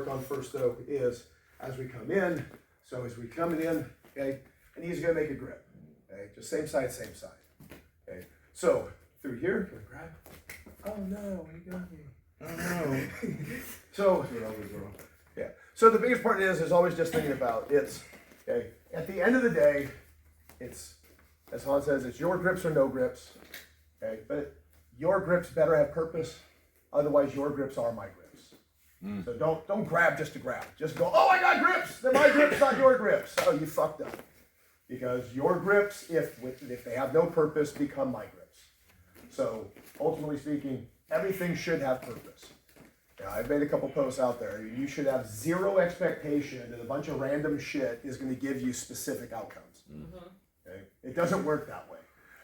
work on first though is as we come in, so as we coming in, okay, and he's gonna make a grip, okay, just same side, okay. So through here, can I grab? Oh no, he got me. Oh no. So, yeah. So the biggest part is always just thinking about it's, okay, at the end of the day, it's, as Hans says, it's your grips or no grips, okay, but your grips better have purpose, otherwise your grips are my grips. So don't grab just to grab. Just go, oh, I got grips. They're my grips, not your grips. Oh, you fucked up. Because your grips, if they have no purpose, become my grips. So ultimately speaking, everything should have purpose. Now, I've made a couple posts out there. You should have zero expectation that a bunch of random shit is going to give you specific outcomes. Okay? It doesn't work that way.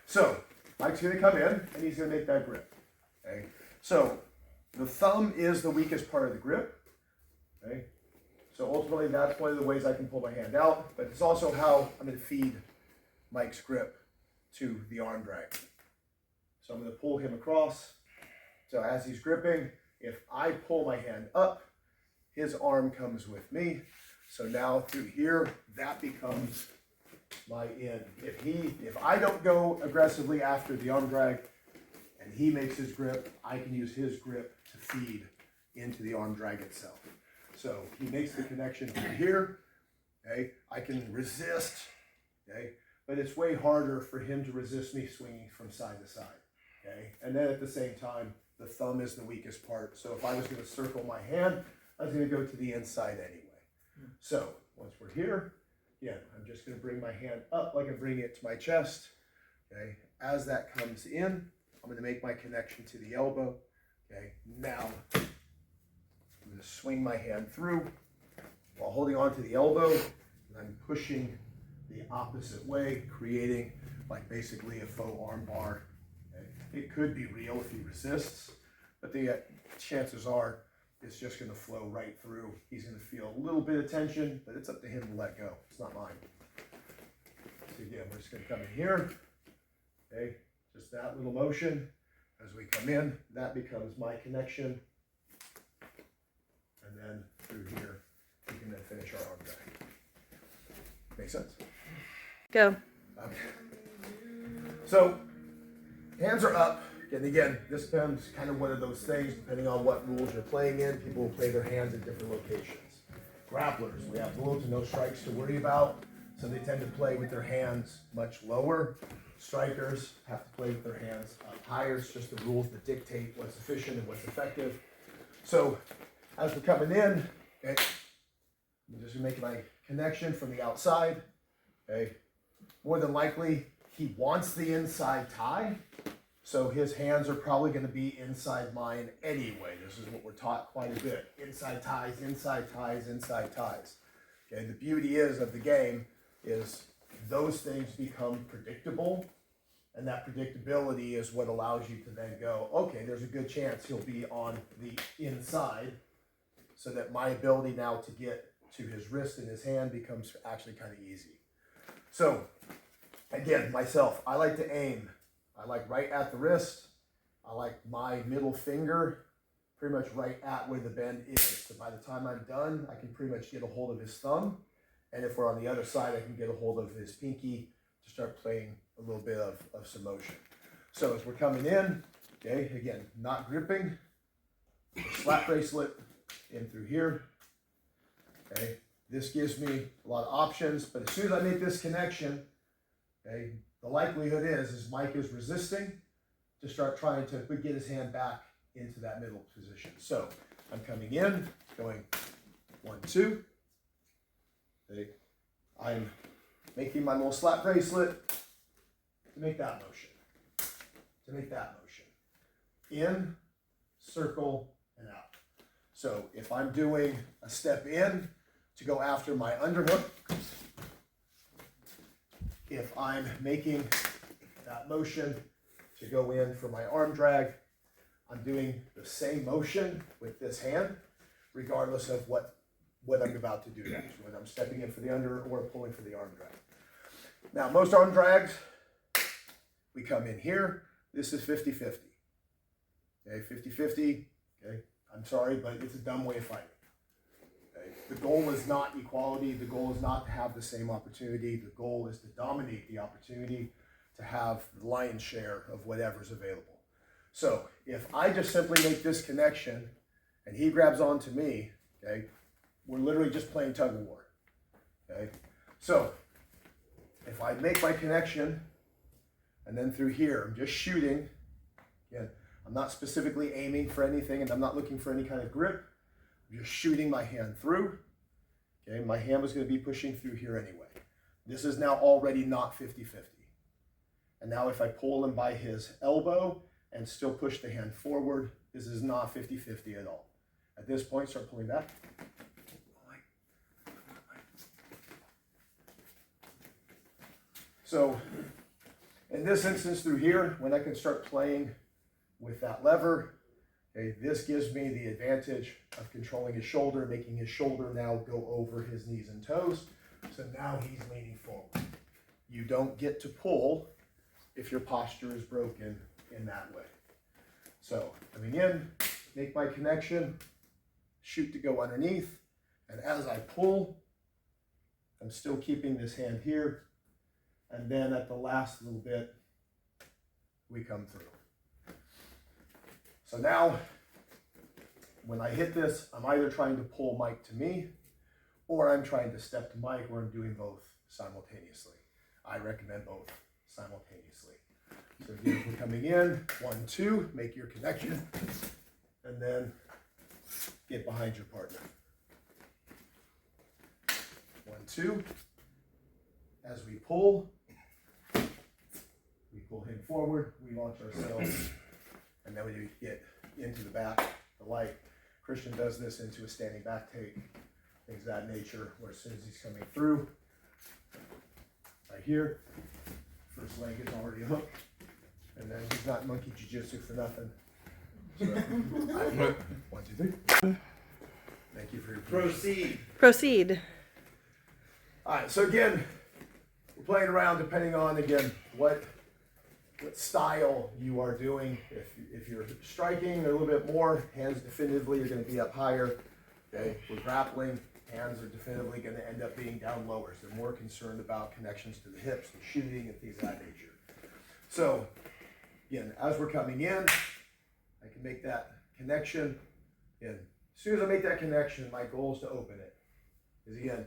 So Mike's going to come in and he's going to make that grip. Okay? So the thumb is the weakest part of the grip, okay? So ultimately that's one of the ways I can pull my hand out, but it's also how I'm gonna feed Mike's grip to the arm drag. So I'm gonna pull him across. So as he's gripping, if I pull my hand up, his arm comes with me. So now through here, that becomes my in. If I don't go aggressively after the arm drag, and he makes his grip, I can use his grip to feed into the arm drag itself. So he makes the connection over here, okay? I can resist, okay? But it's way harder for him to resist me swinging from side to side, okay? And then at the same time, the thumb is the weakest part. So if I was gonna circle my hand, I was gonna go to the inside anyway. So once we're here, again, I'm just gonna bring my hand up like I'm bringing it to my chest, okay? As that comes in, I'm going to make my connection to the elbow. Okay, now I'm going to swing my hand through while holding on to the elbow, and I'm pushing the opposite way, creating like basically a faux arm bar. Okay? It could be real if he resists, but the chances are it's just going to flow right through. He's going to feel a little bit of tension, but it's up to him to let go. It's not mine. So again, we're just going to come in here. Okay. Just that little motion. As we come in, that becomes my connection. And then through here, we can then finish our arm drag. Make sense? Go. Okay. So, hands are up. And again, this becomes kind of one of those things, depending on what rules you're playing in, people will play their hands at different locations. Grapplers, we have little to no strikes to worry about, so they tend to play with their hands much lower. Strikers have to play with their hands up higher. It's just the rules that dictate what's efficient and what's effective. So as we're coming in, okay, I'm just gonna make my connection from the outside. Okay, more than likely he wants the inside tie, so his hands are probably going to be inside mine anyway. This is what we're taught quite a bit: inside ties, inside ties, inside ties. Okay, the beauty of the game is those things become predictable, and that predictability is what allows you to then go, okay, there's a good chance he'll be on the inside, so that my ability now to get to his wrist and his hand becomes actually kind of easy. So again, myself, I like to aim. I like right at the wrist. I like my middle finger pretty much right at where the bend is. So by the time I'm done, I can pretty much get a hold of his thumb. And if we're on the other side, I can get a hold of his pinky to start playing a little bit of some motion. So as we're coming in, okay, again, not gripping, slap bracelet in through here. Okay, this gives me a lot of options, but as soon as I make this connection, okay, the likelihood is Mike is resisting to start trying to get his hand back into that middle position. So I'm coming in, going 1, 2. Okay. I'm making my little slap bracelet to make that motion. In, circle, and out. So if I'm doing a step in to go after my underhook, if I'm making that motion to go in for my arm drag, I'm doing the same motion with this hand, regardless of what I'm about to do next, whether I'm stepping in for the under or pulling for the arm drag. Now, most arm drags, we come in here. This is 50-50. Okay, 50-50. Okay, I'm sorry, but it's a dumb way of fighting. The goal is not equality. The goal is not to have the same opportunity. The goal is to dominate the opportunity, to have the lion's share of whatever's available. So if I just simply make this connection and he grabs onto me, okay, we're literally just playing tug of war. Okay, so if I make my connection and then through here, I'm just shooting. Again, I'm not specifically aiming for anything and I'm not looking for any kind of grip. I'm just shooting my hand through. Okay, my hand was going to be pushing through here anyway. This is now already not 50-50. And now if I pull him by his elbow and still push the hand forward, this is not 50-50 at all. At this point, start pulling back. So in this instance through here, when I can start playing with that lever, okay, this gives me the advantage of controlling his shoulder, making his shoulder now go over his knees and toes. So now he's leaning forward. You don't get to pull if your posture is broken in that way. So coming in, make my connection, shoot to go underneath, and as I pull, I'm still keeping this hand here, and then at the last little bit, we come through. So now, when I hit this, I'm either trying to pull Mike to me, or I'm trying to step to Mike, or I'm doing both simultaneously. I recommend both simultaneously. So again, we're coming in, 1, 2, make your connection, and then get behind your partner. 1, 2. As we pull him forward, we launch ourselves, and then we get into the back, the light. Christian does this into a standing back take, things of that nature, where as soon as he's coming through, right here, first leg is already hooked, and then he's not monkey jiu-jitsu for nothing. So, 1, 2, 3. Thank you for your Proceed. Proceed. All right, so again, we're playing around depending on, again, what style you are doing. If you're striking a little bit more, hands definitively are going to be up higher. Okay, we're grappling, hands are definitively going to end up being down lower. So they're more concerned about connections to the hips, the shooting, and things of that nature. So again, as we're coming in, I can make that connection. Again, as soon as I make that connection, my goal is to open it. Because again,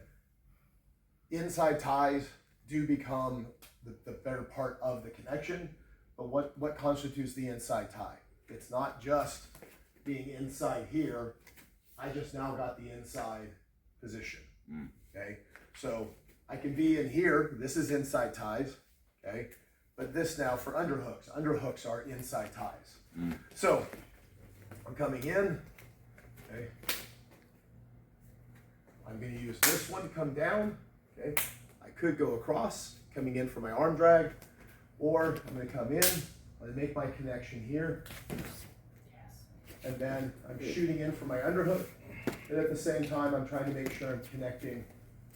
inside ties do become the better part of the connection, but what constitutes the inside tie? It's not just being inside here. I just now got the inside position. Okay, so I can be in here. This is inside ties. Okay, but this now for underhooks. Underhooks are inside ties. So I'm coming in. Okay, I'm going to use this one to come down. Okay, I could go across, coming in for my arm drag, or I'm going to come in, I'm going to make my connection here, and then I'm shooting in for my underhook, and at the same time I'm trying to make sure I'm connecting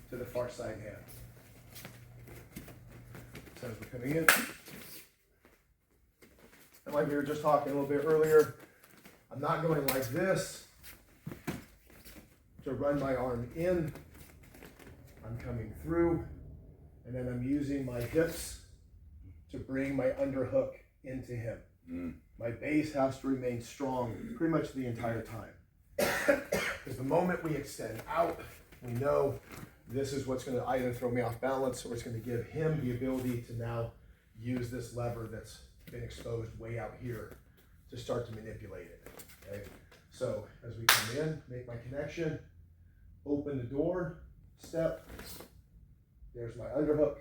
to the far side hand. So as we're coming in, and like we were just talking a little bit earlier, I'm not going like this to run my arm in. I'm coming through, and then I'm using my hips to bring my underhook into him. My base has to remain strong pretty much the entire time. Because the moment we extend out, we know this is what's going to either throw me off balance or it's going to give him the ability to now use this lever that's been exposed way out here to start to manipulate it. Okay? So as we come in, make my connection, open the door, step, there's my underhook,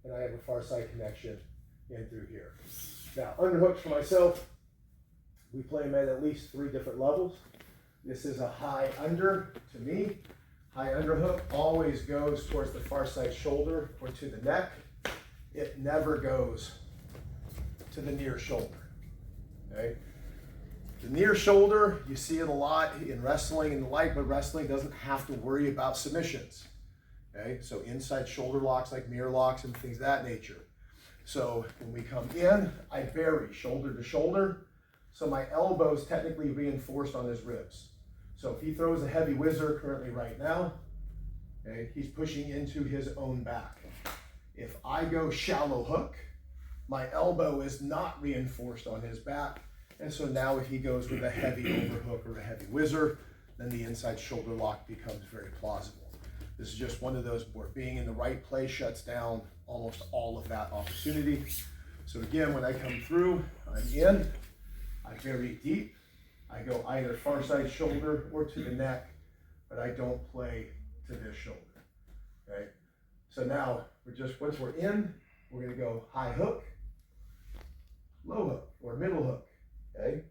and I have a far side connection in through here. Now, underhooks for myself, we play them at least 3 different levels. This is a high under to me. High underhook always goes towards the far side shoulder or to the neck. It never goes to the near shoulder. Okay? The near shoulder, you see it a lot in wrestling and the like, but wrestling doesn't have to worry about submissions. Okay, so inside shoulder locks like mirror locks and things of that nature. So when we come in, I bury shoulder to shoulder. So my elbow is technically reinforced on his ribs. So if he throws a heavy whizzer currently right now, okay, he's pushing into his own back. If I go shallow hook, my elbow is not reinforced on his back. And so now if he goes with a heavy overhook or a heavy whizzer, then the inside shoulder lock becomes very plausible. This is just one of those where being in the right place shuts down almost all of that opportunity. So again, when I come through, I'm in, I vary deep, I go either far side shoulder or to the neck, but I don't play to this shoulder, okay? So now, once we're in, we're gonna go high hook, low hook, or middle hook, okay?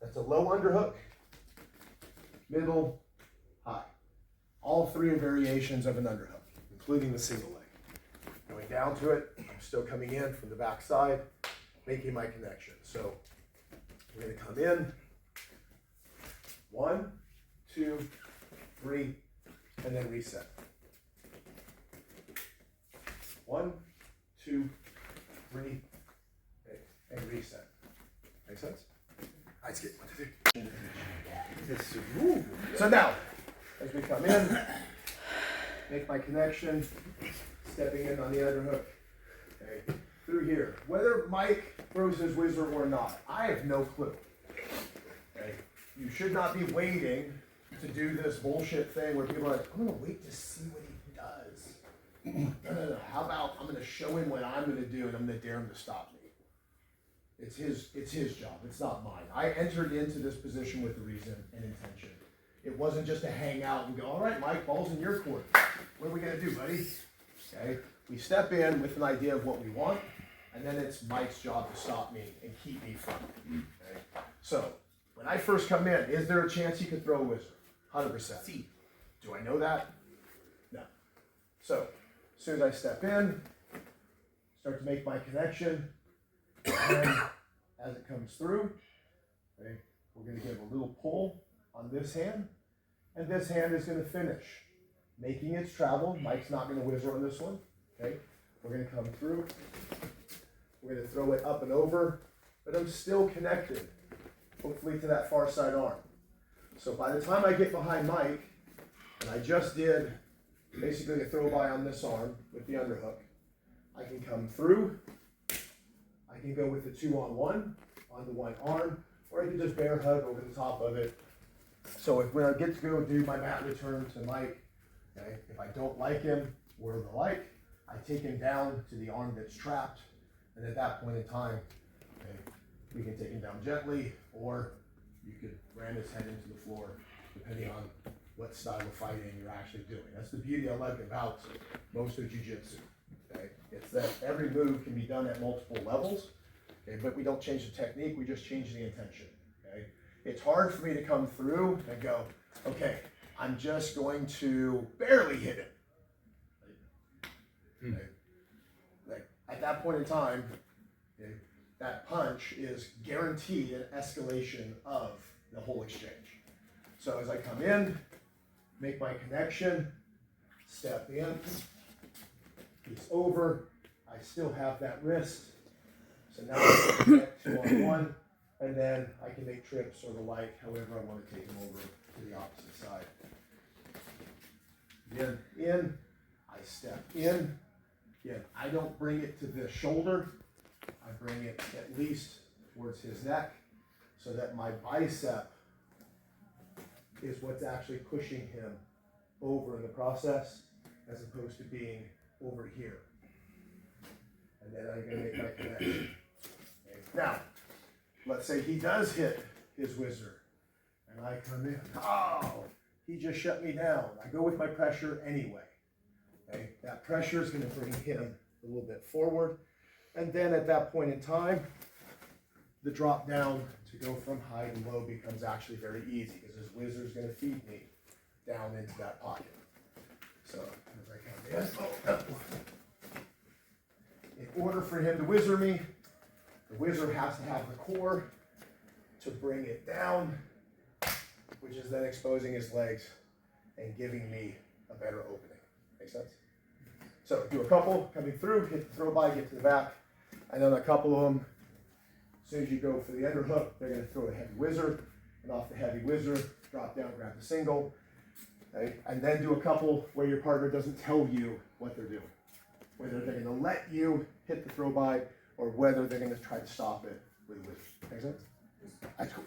That's a low underhook, middle, high. All three are variations of an underhook, including the single leg. Going down to it, I'm still coming in from the back side, making my connection. So we're gonna come in, 1, 2, 3, and then reset. 1, 2, 3, okay, and reset. Make sense? Let's get 1, 2, 3. So now, as we come in, make my connection, stepping in on the underhook, okay, through here. Whether Mike throws his whizzer or not, I have no clue. Okay, you should not be waiting to do this bullshit thing where people are like, I'm gonna wait to see what he does. No. How about I'm gonna show him what I'm gonna do and I'm gonna dare him to stop me. It's his job, it's not mine. I entered into this position with a reason and intention. It wasn't just to hang out and go, all right, Mike, ball's in your court. What are we gonna do, buddy? Okay, we step in with an idea of what we want, and then it's Mike's job to stop me and keep me from it. Okay? So, when I first come in, is there a chance he could throw a whizzer? 100%. See, do I know that? No. So, as soon as I step in, start to make my connection, and as it comes through, okay, we're going to give a little pull on this hand, and this hand is going to finish making its travel. Mike's not going to whizzer on this one. Okay, we're going to come through. We're going to throw it up and over, but I'm still connected, hopefully to that far side arm. So by the time I get behind Mike, and I just did basically a throw by on this arm with the underhook, I can come through. I can go with the 2-on-1 onto one arm, or I can just bear hug over the top of it. So when I get to go do my mat return to Mike, okay, if I don't like him or the like, I take him down to the arm that's trapped, and at that point in time, okay, we can take him down gently, or you could ram his head into the floor, depending on what style of fighting you're actually doing. That's the beauty I like about most of jiu-jitsu. Okay, it's that every move can be done at multiple levels, okay, but we don't change the technique, we just change the intention. Okay, it's hard for me to come through and go, okay, I'm just going to barely hit him. Okay. Like at that point in time, okay, that punch is guaranteed an escalation of the whole exchange. So as I come in, make my connection, step in, he's over, I still have that wrist, so now I can connect 2-on-1, and then I can make trips or the like, however I want to take him over to the opposite side. Again, in, I step in. Again, I don't bring it to the shoulder. I bring it at least towards his neck so that my bicep is what's actually pushing him over in the process as opposed to being over here. And then I'm going to make my connection. Okay. Now, let's say he does hit his whizzer and I come in. Oh, he just shut me down. I go with my pressure anyway. Okay, that pressure is going to bring him a little bit forward. And then at that point in time, the drop down to go from high to low becomes actually very easy because his whizzer is going to feed me down into that pocket. So as I come in, in order for him to whizzer me, the whizzer has to have the core to bring it down, which is then exposing his legs and giving me a better opening. Make sense? So do a couple coming through, hit the throw by, get to the back, and then a couple of them, as soon as you go for the underhook, they're going to throw a heavy whizzer. and off the heavy whizzer, drop down, grab the single, okay? And then do a couple where your partner doesn't tell you what they're doing. Whether they're gonna let you hit the throw by, or whether they're gonna try to stop it with a whizzer. Make sense? That's cool.